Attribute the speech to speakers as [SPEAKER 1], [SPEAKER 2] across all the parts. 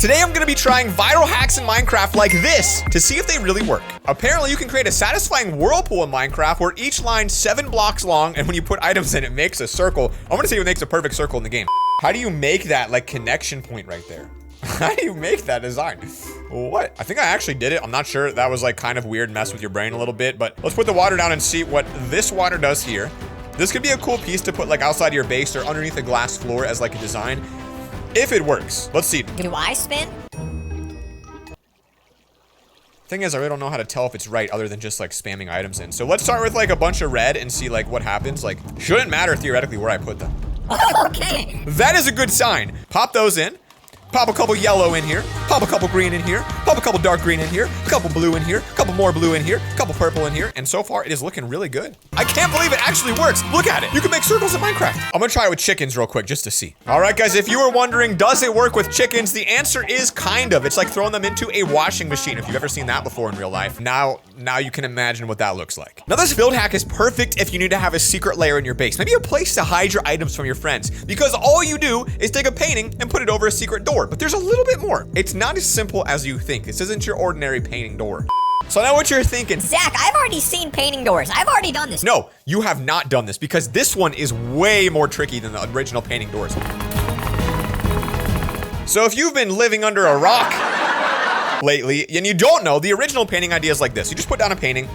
[SPEAKER 1] Today I'm gonna be trying viral hacks in Minecraft like this to see if they really work. Apparently you can create a satisfying whirlpool in Minecraft where each line's 7 blocks long, and when you put items in, it makes a circle. I'm gonna see what makes a perfect circle in the game. How do you make that like connection point right there? How do you make that design? What? I think I actually did it. I'm not sure. That was like kind of weird, mess with your brain a little bit, but let's put the water down and see what this water does here. This could be a cool piece to put like outside your base or underneath a glass floor as like a design. If it works. Let's see.
[SPEAKER 2] Do I spin?
[SPEAKER 1] Thing is, I really don't know how to tell if it's right other than just like spamming items in. So let's start with like a bunch of red and see like what happens. Like, shouldn't matter theoretically where I put them.
[SPEAKER 2] Okay.
[SPEAKER 1] That is a good sign. Pop those in. Pop a couple yellow in here, pop a couple green in here, pop a couple dark green in here, a couple blue in here, a couple more blue in here, a couple purple in here, and so far it is looking really good. I can't believe it actually works. Look at it. You can make circles in Minecraft. I'm gonna try it with chickens real quick just to see. All right, guys, if you were wondering, does it work with chickens? The answer is kind of. It's like throwing them into a washing machine. If you've ever seen that before in real life, now you can imagine what that looks like. Now this build hack is perfect if you need to have a secret lair in your base, maybe a place to hide your items from your friends, because all you do is take a painting and put it over a secret door. But there's a little bit more. It's not as simple as you think. This isn't your ordinary painting door. So I know what you're thinking.
[SPEAKER 2] Zach, I've already seen painting doors. I've already done this.
[SPEAKER 1] No, you have not done this because this one is way more tricky than the original painting doors. So if you've been living under a rock lately and you don't know, the original painting idea is like this. You just put down a painting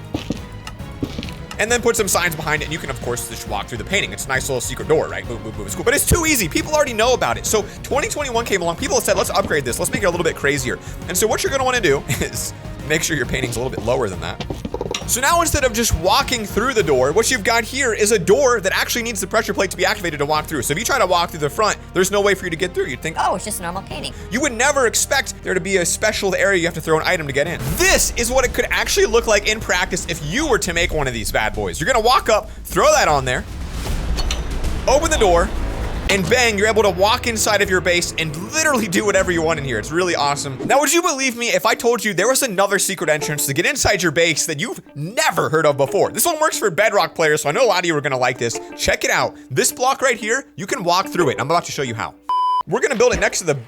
[SPEAKER 1] and then put some signs behind it, and you can, of course, just walk through the painting. It's a nice little secret door, right? Boom, boom, boom. It's cool. But it's too easy. People already know about it. So 2021 came along. People have said, let's upgrade this. Let's make it a little bit crazier. And so what you're going to want to do is make sure your painting's a little bit lower than that. So now instead of just walking through the door, what you've got here is a door that actually needs the pressure plate to be activated to walk through. So if you try to walk through the front, there's no way for you to get through. You'd think,
[SPEAKER 2] oh, it's just a normal painting.
[SPEAKER 1] You would never expect there to be a special area you have to throw an item to get in. This is what it could actually look like in practice if you were to make one of these bad boys. You're gonna walk up, throw that on there, open the door, and bang, you're able to walk inside of your base and literally do whatever you want in here. It's really awesome. Now, would you believe me if I told you there was another secret entrance to get inside your base that you've never heard of before? This one works for Bedrock players, so I know a lot of you are gonna like this. Check it out. This block right here, you can walk through it. I'm about to show you how. We're gonna build it next to the...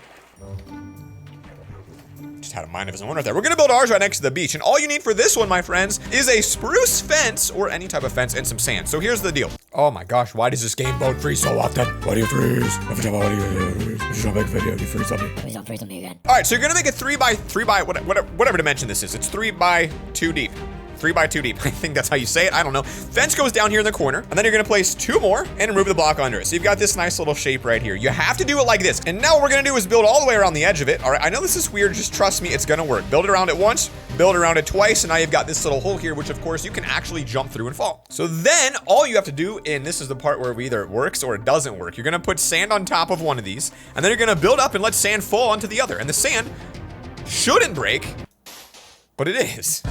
[SPEAKER 1] Just had a mind of his own right there. We're gonna build ours right next to the beach, and all you need for this one, my friends, is a spruce fence or any type of fence and some sand. So here's the deal. Oh my gosh, why does this game mode freeze so often? Why do you freeze? Every time I make a video, you freeze on me.
[SPEAKER 2] Please don't freeze on me again.
[SPEAKER 1] All right, so you're gonna make a 3 by whatever dimension this is. It's 3 by 2 deep. 3 by 2 deep. I think that's how you say it. I don't know. Fence goes down here in the corner, and then you're gonna place 2 more and remove the block under it. So you've got this nice little shape right here. You have to do it like this. And now what we're gonna do is build all the way around the edge of it. All right, I know this is weird. Just trust me, it's gonna work. Build it around it once, build around it twice, and now you've got this little hole here, which of course you can actually jump through and fall. So then all you have to do, and this is the part where either it works or it doesn't work, you're gonna put sand on top of one of these, and then you're gonna build up and let sand fall onto the other. And the sand shouldn't break, but it is.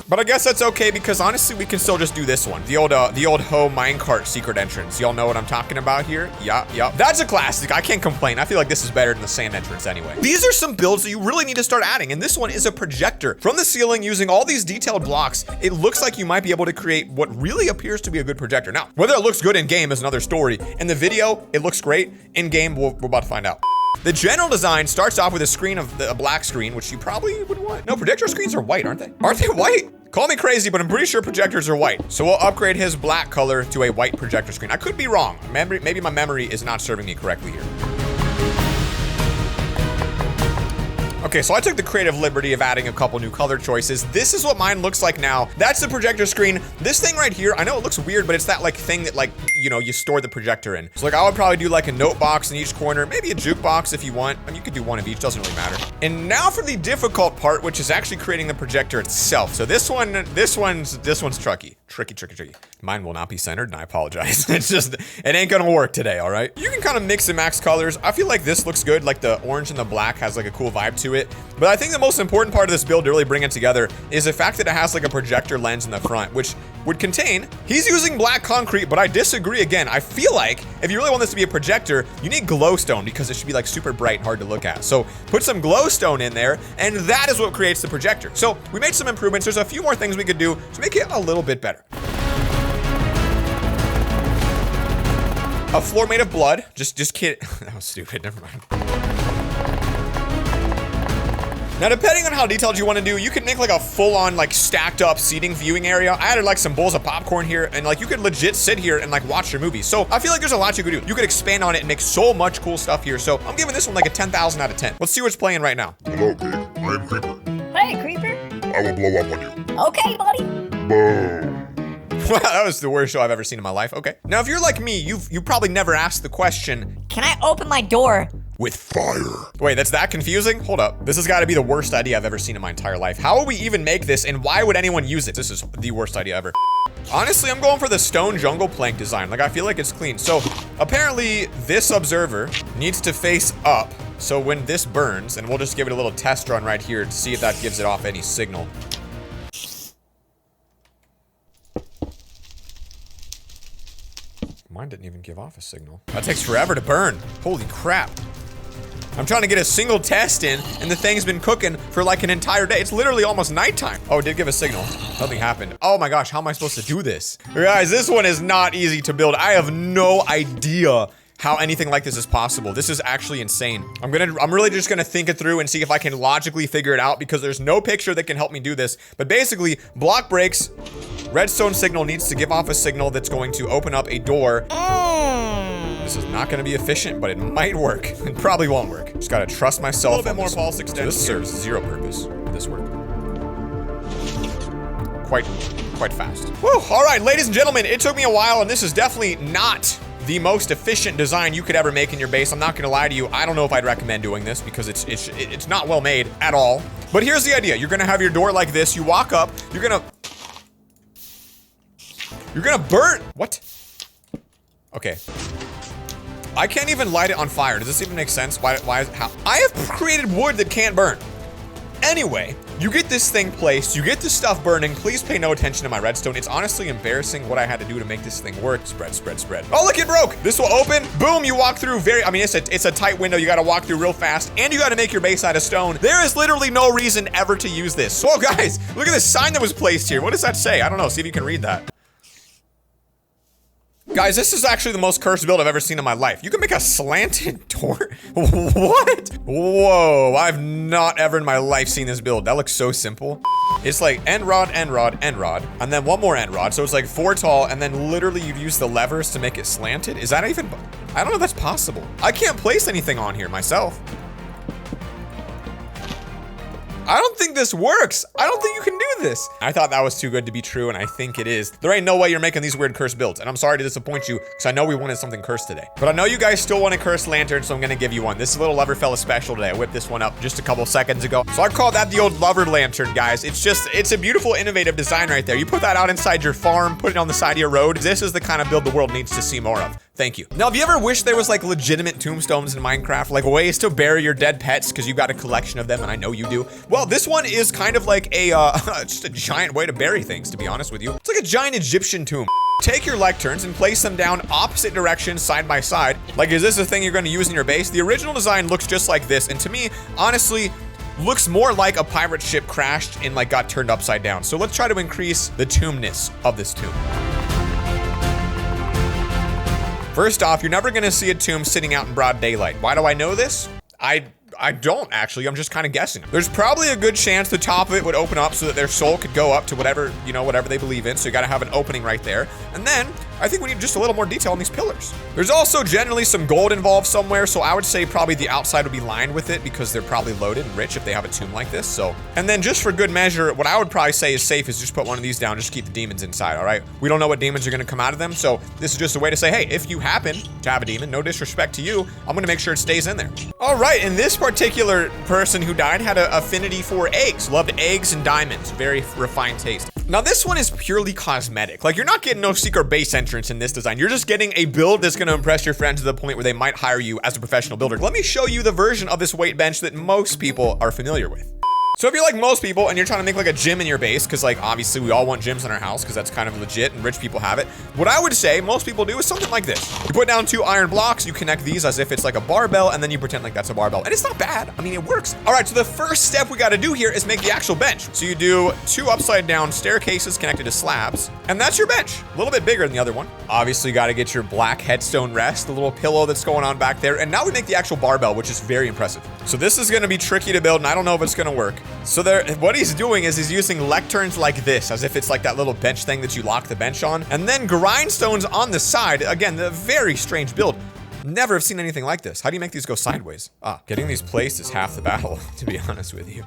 [SPEAKER 1] But I guess that's okay because honestly, we can still just do this one. The old Ho minecart secret entrance. Y'all know what I'm talking about here? Yeah. That's a classic. I can't complain. I feel like this is better than the sand entrance anyway. These are some builds that you really need to start adding. And this one is a projector. From the ceiling using all these detailed blocks, it looks like you might be able to create what really appears to be a good projector. Now, whether it looks good in game is another story. In the video, it looks great. In game, we're about to find out. The general design starts off with a screen of a black screen, which you probably would want. No, projector screens are white, aren't they? Aren't they white? Call me crazy, but I'm pretty sure projectors are white. So we'll upgrade his black color to a white projector screen. I could be wrong. Maybe my memory is not serving me correctly here. Okay, so I took the creative liberty of adding a couple new color choices. This is what mine looks like now. That's the projector screen. This thing right here, I know it looks weird, but it's that like thing that like, you know, you store the projector in. So like I would probably do like a note box in each corner, maybe a jukebox if you want. I mean, you could do one of each, doesn't really matter. And now for the difficult part, which is actually creating the projector itself. So this one's tricky. Mine will not be centered, and I apologize. It ain't gonna work today, all right? You can kind of mix and max colors. I feel like this looks good, like the orange and the black has like a cool vibe to it. But I think the most important part of this build to really bring it together is the fact that it has like a projector lens in the front, which would contain, he's using black concrete, but I disagree again. I feel like if you really want this to be a projector, you need glowstone because it should be like super bright and hard to look at. So put some glowstone in there, and that is what creates the projector. So we made some improvements. There's a few more things we could do to make it a little bit better. A floor made of blood. Just kidding. That was stupid. Never mind. Now, depending on how detailed you want to do, you can make like a full-on like stacked up seating viewing area. I added like some bowls of popcorn here, and like you could legit sit here and like watch your movie. So I feel like there's a lot you could do. You could expand on it and make so much cool stuff here. So I'm giving this one like a 10,000 out of 10. Let's see what's playing right now.
[SPEAKER 3] Hello, pig. I am Creeper.
[SPEAKER 2] Hey, Creeper.
[SPEAKER 3] I will blow up on you.
[SPEAKER 2] Okay, buddy.
[SPEAKER 3] Boom.
[SPEAKER 1] That was the worst show I've ever seen in my life. Okay. Now, if you're like me, you probably never asked the question,
[SPEAKER 2] Can I open my door?
[SPEAKER 1] with
[SPEAKER 3] Fire.
[SPEAKER 1] Wait, that's that confusing? Hold up. This has got to be the worst idea I've ever seen in my entire life. How would we even make this, and why would anyone use it? This is the worst idea ever. Honestly, I'm going for the stone jungle plank design. Like, I feel like it's clean. So, apparently, this observer needs to face up. So when this burns, and we'll just give it a little test run right here to see if that gives it off any signal. Mine didn't even give off a signal. That takes forever to burn. Holy crap. I'm trying to get a single test in, and the thing's been cooking for like an entire day. It's literally almost nighttime. Oh, it did give a signal. Nothing happened. Oh my gosh, how am I supposed to do this? Guys, this one is not easy to build. I have no idea how anything like this is possible. This is actually insane. I'm really just gonna think it through and see if I can logically figure it out, because there's no picture that can help me do this. But basically, block breaks, redstone signal needs to give off a signal that's going to open up a door. This is not gonna be efficient, but it might work. It probably won't work. Just gotta trust myself. A little bit more pulse extension. This serves zero purpose. Will this work? Quite fast. Woo, all right, ladies and gentlemen, it took me a while, and this is definitely not the most efficient design you could ever make in your base. I'm not gonna lie to you. I don't know if I'd recommend doing this because it's not well made at all. But here's the idea. You're gonna have your door like this. You walk up, you're gonna burn. What? Okay. I can't even light it on fire. Does this even make sense? How? I have created wood that can't burn. Anyway, you get this thing placed, you get the stuff burning. Please pay no attention to my redstone. It's honestly embarrassing what I had to do to make this thing work. Spread, spread, spread. Oh, look, it broke. This will open. Boom, you walk through it's a tight window. You got to walk through real fast, and you got to make your base out of stone. There is literally no reason ever to use this. So guys, look at this sign that was placed here. What does that say? I don't know. See if you can read that. Guys, this is actually the most cursed build I've ever seen in my life. You can make a slanted door? What? Whoa, I've not ever in my life seen this build. That looks so simple. It's like end rod, end rod, end rod, and then one more end rod. So it's like 4 tall, and then literally you'd use the levers to make it slanted. Is that even, I don't know if that's possible. I can't place anything on here myself. I don't think this works. I don't think you can do this. I thought that was too good to be true, and I think it is. There ain't no way you're making these weird cursed builds, and I'm sorry to disappoint you, because I know we wanted something cursed today. But I know you guys still want a cursed lantern, so I'm gonna give you one. This is a little LoverFella special today. I whipped this one up just a couple seconds ago. So I call that the old lover lantern, guys. It's a beautiful, innovative design right there. You put that out inside your farm, put it on the side of your road. This is the kind of build the world needs to see more of. Thank you. Now, have you ever wished there was like legitimate tombstones in Minecraft, like ways to bury your dead pets because you got a collection of them, and I know you do? Well, this one is kind of like a, just a giant way to bury things, to be honest with you. It's like a giant Egyptian tomb. Take your lecterns and place them down opposite directions side by side. Like, is this a thing you're gonna use in your base? The original design looks just like this, and to me, honestly, looks more like a pirate ship crashed and like got turned upside down. So let's try to increase the tombness of this tomb. First off, you're never gonna see a tomb sitting out in broad daylight. Why do I know this? I don't actually, I'm just kind of guessing. There's probably a good chance the top of it would open up so that their soul could go up to whatever, you know, whatever they believe in. So you gotta have an opening right there. And then I think we need just a little more detail on these pillars. There's also generally some gold involved somewhere. So I would say probably the outside would be lined with it because they're probably loaded and rich if they have a tomb like this. So, and then just for good measure, what I would probably say is safe is just put one of these down, just keep the demons inside, all right? We don't know what demons are gonna come out of them. So this is just a way to say, hey, if you happen to have a demon, no disrespect to you, I'm gonna make sure it stays in there. All right, and this particular person who died had an affinity for eggs, loved eggs and diamonds, very refined taste. Now this one is purely cosmetic. Like, you're not getting no secret base entrance in this design. You're just getting a build that's gonna impress your friends to the point where they might hire you as a professional builder. Let me show you the version of this weight bench that most people are familiar with. So if you're like most people and you're trying to make like a gym in your base, because like obviously we all want gyms in our house because that's kind of legit and rich people have it. What I would say most people do is something like this. You put down 2 iron blocks, you connect these as if it's like a barbell, and then you pretend like that's a barbell. And it's not bad. I mean, it works. All right, so the first step we got to do here is make the actual bench. So you do 2 upside down staircases connected to slabs, and that's your bench. A little bit bigger than the other one. Obviously, you got to get your black headstone rest, the little pillow that's going on back there. And now we make the actual barbell, which is very impressive. So this is going to be tricky to build, and I don't know if it's going to work. So what he's doing is he's using lecterns like this, as if it's like that little bench thing that you lock the bench on, and then grindstones on the side. Again, the very strange build. Never have seen anything like this. How do you make these go sideways? Getting these placed is half the battle, to be honest with you.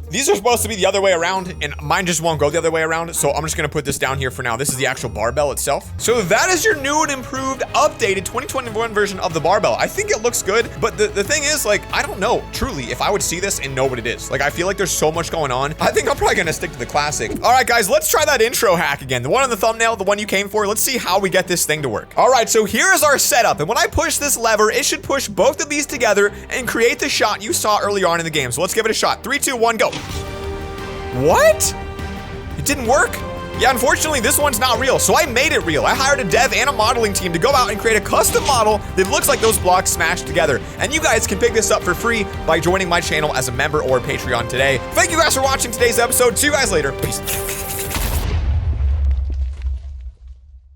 [SPEAKER 1] These are supposed to be the other way around, and mine just won't go the other way around, so I'm just gonna put this down here for now. This is the actual barbell itself. So that is your new and improved, updated 2021 version of the barbell. I think it looks good, but the thing is, like, I don't know, truly, if I would see this and know what it is. Like, I feel like there's so much going on. I think I'm probably gonna stick to the classic. All right, guys, let's try that intro hack again. The one on the thumbnail, the one you came for. Let's see how we get this thing to work. All right, so here is our setup, and when I push this lever, it should push both of these together and create the shot you saw earlier on in the game. So let's give it a shot. 3, 2, 1, go. What? It didn't work? Yeah, unfortunately, this one's not real, so I made it real. I hired a dev and a modeling team to go out and create a custom model that looks like those blocks smashed together. And you guys can pick this up for free by joining my channel as a member or Patreon today. Thank you guys for watching today's episode. See you guys later. Peace.